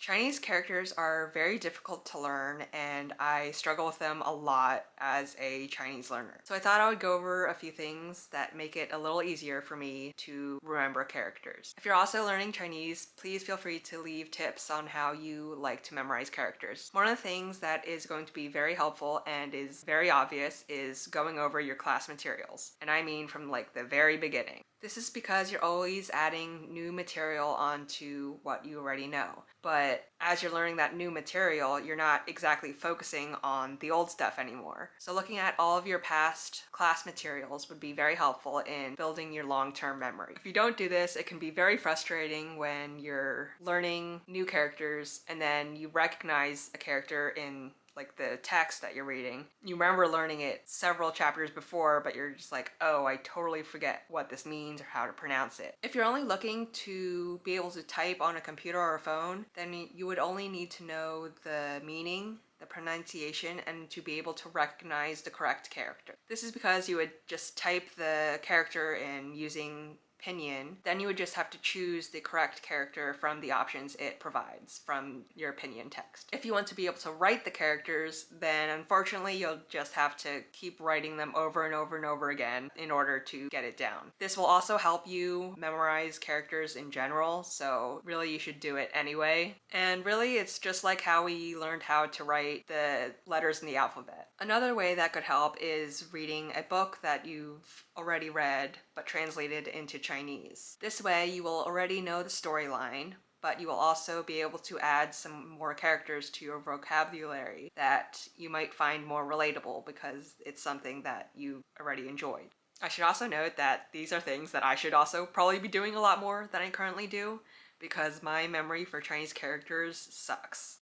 Chinese characters are very difficult to learn, and I struggle with them a lot as a Chinese learner. So I thought I would go over a few things that make it a little easier for me to remember characters. If you're also learning Chinese, please feel free to leave tips on how you like to memorize characters. One of the things that is going to be very helpful and is very obvious is going over your class materials. And I mean from like the very beginning. This is because you're always adding new material onto what you already know. But as you're learning that new material, you're not exactly focusing on the old stuff anymore. So looking at all of your past class materials would be very helpful in building your long-term memory. If you don't do this, it can be very frustrating when you're learning new characters and then you recognize a character in like the text that you're reading. You remember learning it several chapters before, but you're just like, oh, I totally forget what this means or how to pronounce it. If you're only looking to be able to type on a computer or a phone, then you would only need to know the meaning, the pronunciation, and to be able to recognize the correct character. This is because you would just type the character in using Pinyin, then you would just have to choose the correct character from the options it provides from your Pinyin text. If you want to be able to write the characters, then unfortunately you'll just have to keep writing them over and over and over again in order to get it down. This will also help you memorize characters in general, so really you should do it anyway. And really it's just like how we learned how to write the letters in the alphabet. Another way that could help is reading a book that you've already read but translated into Chinese. This way you will already know the storyline, but you will also be able to add some more characters to your vocabulary that you might find more relatable because it's something that you already enjoyed. I should also note that these are things that I should also probably be doing a lot more than I currently do because my memory for Chinese characters sucks.